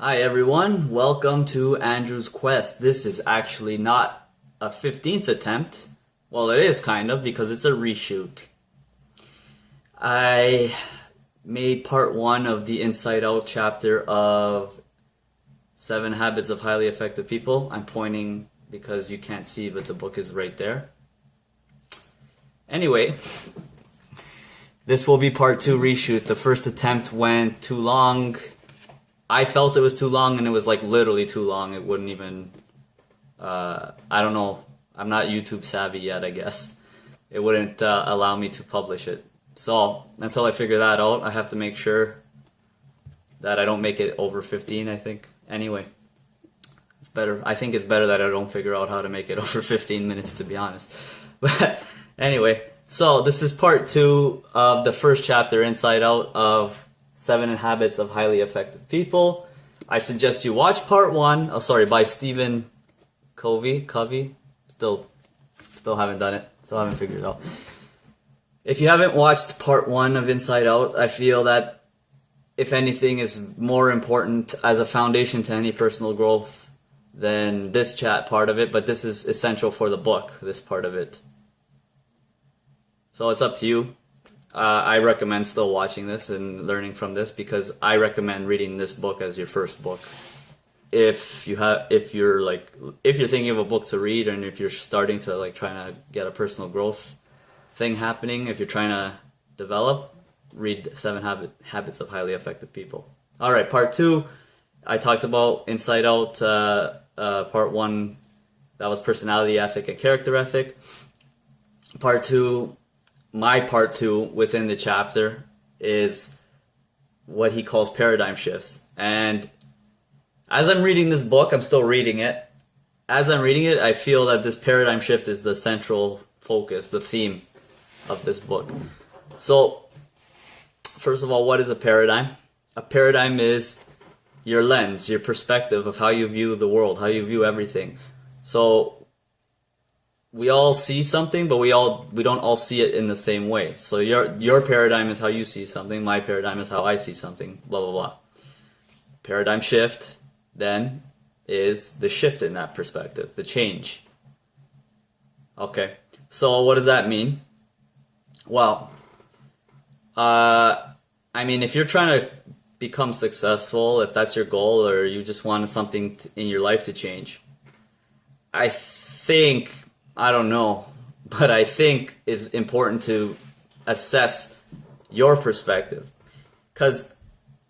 Hi everyone, welcome to Andrew's Quest. This is actually not a 15th attempt. Well, it is kind of because it's a reshoot. I made part 1 of the Untitled Chapter of 7 Habits of Highly Effective People. I'm pointing because you can't see, but the book is right there. Anyway, this will be part 2 reshoot. The first attempt went too long. I felt it was too long, and it was like literally too long. It wouldn't even, I don't know, I'm not YouTube savvy yet, I guess. It wouldn't allow me to publish it. So, until I figure that out, I have to make sure that I don't make it over 15, I think. Anyway, it's better. I think it's better that I don't figure out how to make it over 15 minutes, to be honest. But anyway, so this is part 2 of the first chapter, Inside Out, of 7 Habits of Highly Effective People. I suggest you watch part 1. By Stephen Covey. Still haven't done it. Still haven't figured it out. If you haven't watched part 1 of Inside Out, I feel that, if anything, is more important as a foundation to any personal growth than this part of it, but this is essential for the book, this part of it. So it's up to you. I recommend still watching this and learning from this, because I recommend reading this book as your first book. If you're thinking of a book to read, and if you're starting to trying to get a personal growth thing happening, if you're trying to develop, read 7 Habits of Highly Effective People. All right, part 2, I talked about Inside Out. Part 1, that was personality ethic and character ethic. Part 2. My part 2 within the chapter is what he calls paradigm shifts. And as I'm reading this book, I'm still reading it. As I'm reading it, I feel that this paradigm shift is the central focus, the theme of this book. So, first of all, what is a paradigm? A paradigm is your lens, your perspective of how you view the world, how you view everything. So, we all see something, but we don't all see it in the same way. So your paradigm is how you see something, my paradigm is how I see something, blah, blah, blah. Paradigm shift, then, is the shift in that perspective, the change. Okay, so what does that mean? Well, if you're trying to become successful, if that's your goal, or you just want something in your life to change, I don't know, but I think it's important to assess your perspective, because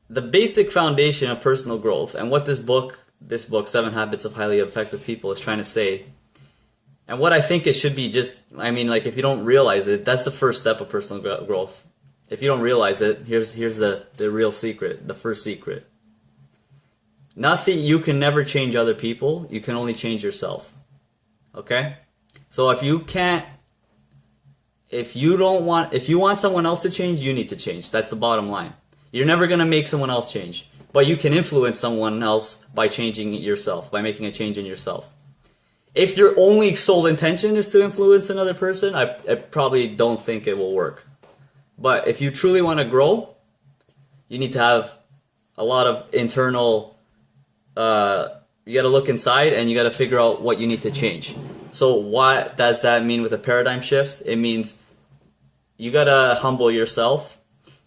the basic foundation of personal growth, and what this book, 7 Habits of Highly Effective People, is trying to say, and what I think it should be, if you don't realize it, that's the first step of personal growth. If you don't realize it, here's the real secret, the first secret. You can never change other people, you can only change yourself. Okay? So if you want someone else to change, you need to change. That's the bottom line. You're never going to make someone else change, but you can influence someone else by changing yourself, by making a change in yourself. If your only sole intention is to influence another person, I probably don't think it will work. But if you truly want to grow, you need to have a lot of internal, you got to look inside, and you got to figure out what you need to change. So what does that mean with a paradigm shift? It means you got to humble yourself.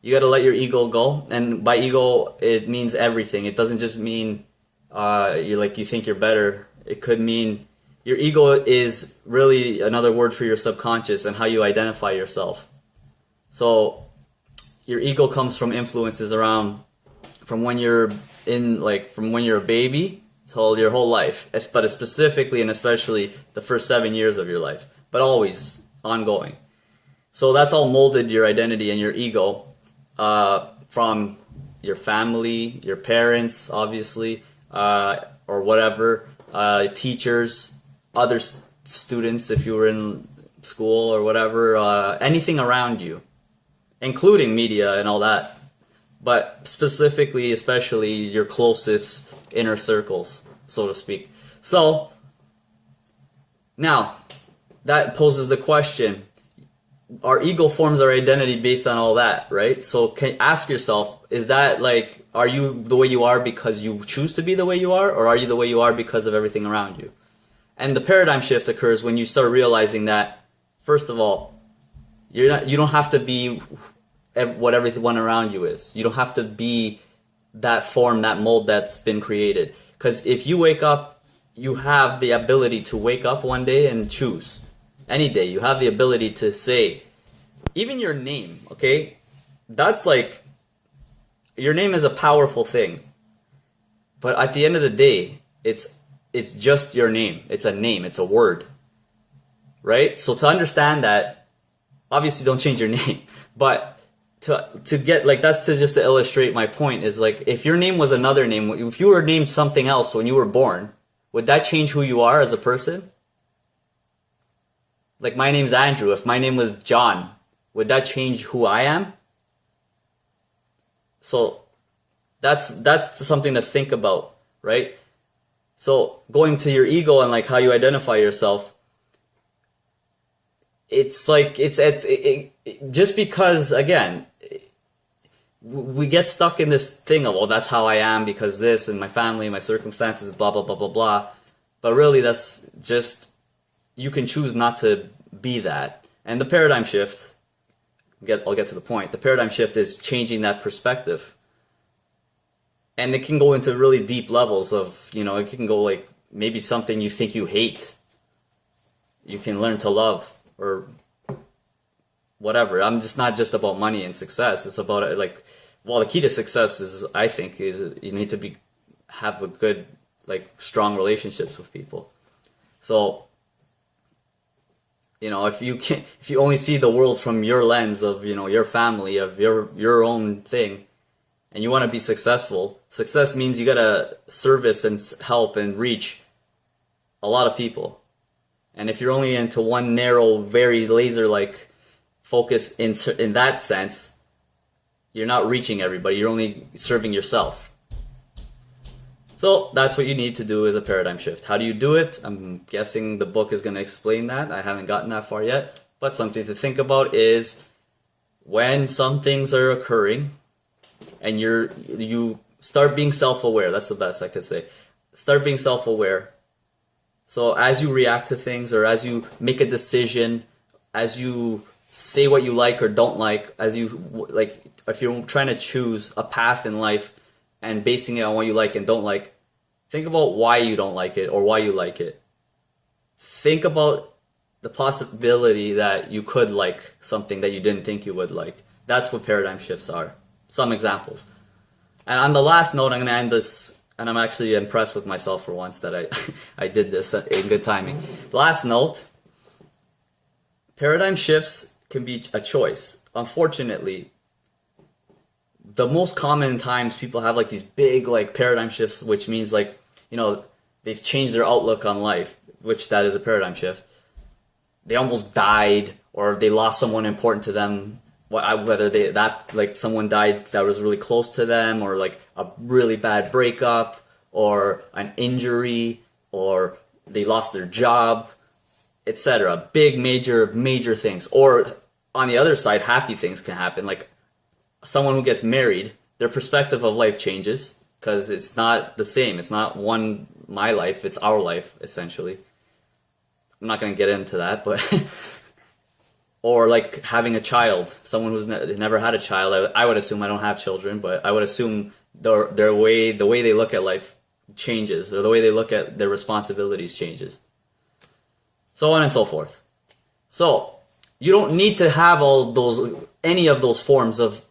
You got to let your ego go. And by ego, it means everything. It doesn't just mean you think you're better. It could mean your ego is really another word for your subconscious and how you identify yourself. So your ego comes from influences around from when you're a baby till your whole life, but specifically and especially the first 7 years of your life, but always ongoing. So that's all molded your identity and your ego from your family, your parents, obviously, or whatever, teachers, other students if you were in school or whatever, anything around you, including media and all that. But specifically, especially your closest inner circles, so to speak. So, now, that poses the question, our ego forms our identity based on all that, right? So can ask yourself, is that like, are you the way you are because you choose to be the way you are, or are you the way you are because of everything around you? And the paradigm shift occurs when you start realizing that, first of all, you don't have to be what everyone around you is. You don't have to be that form, that mold that's been created. Because if you wake up, you have the ability to wake up one day and choose. Any day, you have the ability to say, even your name, okay? That's like, your name is a powerful thing. But at the end of the day, it's just your name. It's a name, it's a word. Right? So to understand that, obviously don't change your name. But to get, like, that's just to illustrate my point, is like, if your name was another name, if you were named something else when you were born, would that change who you are as a person? Like, my name's Andrew. If my name was John, would that change who I am? So that's something to think about, right? So going to your ego and like how you identify yourself, it's like just because, again, we get stuck in this thing of, oh, that's how I am because this and my family, my circumstances, blah, blah, blah, blah, blah. But really, that's just, you can choose not to be that. And the paradigm shift, I'll get to the point. The paradigm shift is changing that perspective. And it can go into really deep levels of, it can go like maybe something you think you hate, you can learn to love, or whatever. I'm just not just about money and success. It's about the key to success is, I think, is you need to have a good, strong relationships with people. So, if you only see the world from your lens of, your family, of your own thing, and you want to be successful, success means you gotta service and help and reach a lot of people. And if you're only into one narrow, very laser-like focus in that sense, you're not reaching everybody. You're only serving yourself. So that's what you need to do as a paradigm shift. How do you do it? I'm guessing the book is going to explain that. I haven't gotten that far yet. But something to think about is when some things are occurring and you start being self-aware. That's the best I could say. Start being self-aware. So as you react to things, or as you make a decision, as you say what you like or don't like, as you, if you're trying to choose a path in life and basing it on what you like and don't like, think about why you don't like it or why you like it. Think about the possibility that you could like something that you didn't think you would like. That's what paradigm shifts are. Some examples. And on the last note, I'm going to end this, and I'm actually impressed with myself for once that I did this in good timing. Last note, paradigm shifts can be a choice. Unfortunately, the most common times people have these big paradigm shifts, which means they've changed their outlook on life, which that is a paradigm shift. They almost died, or they lost someone important to them, whether someone died that was really close to them, or a really bad breakup, or an injury, or they lost their job, etc. Big major things. Or on the other side, happy things can happen, like someone who gets married, their perspective of life changes because it's not the same. It's not my life, it's our life, essentially. I'm not going to get into that, but or having a child, someone who's never had a child. I would assume, I don't have children, but I would assume the way they look at life changes, or the way they look at their responsibilities changes. So on and so forth. So you don't need to have any of those forms of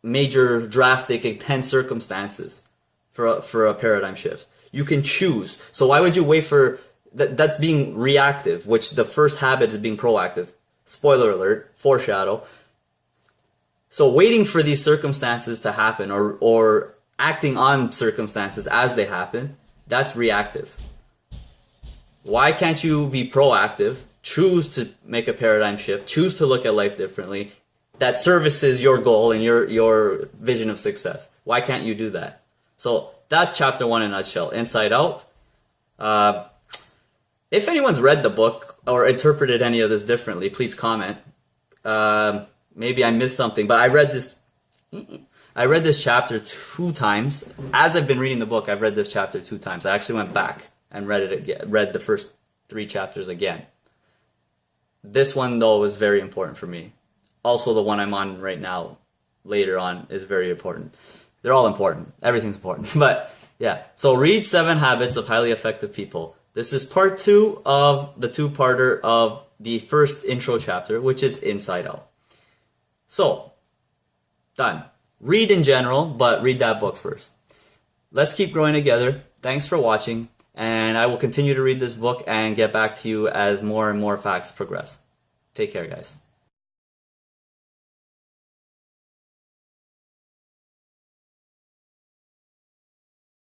major, drastic, intense circumstances for a paradigm shift. You can choose. So why would you wait for that? That's being reactive, which the first habit is being proactive. Spoiler alert, foreshadow. So waiting for these circumstances to happen, or acting on circumstances as they happen, that's reactive. Why can't you be proactive, choose to make a paradigm shift, choose to look at life differently, that services your goal and your vision of success? Why can't you do that? So that's chapter 1 in a nutshell, Inside Out. If anyone's read the book or interpreted any of this differently, please comment. Maybe I missed something, but I read this chapter 2 times. As I've been reading the book, I've read this chapter 2 times. I actually went back and read it again, read the first 3 chapters again. This one, though, was very important for me. Also, the one I'm on right now, later on, is very important. They're all important. Everything's important. But, yeah. So, read 7 Habits of Highly Effective People. This is part 2 of the 2-parter of the first intro chapter, which is Inside Out. So, done. Read in general, but read that book first. Let's keep growing together. Thanks for watching, and I will continue to read this book and get back to you as more and more facts progress. Take care, guys.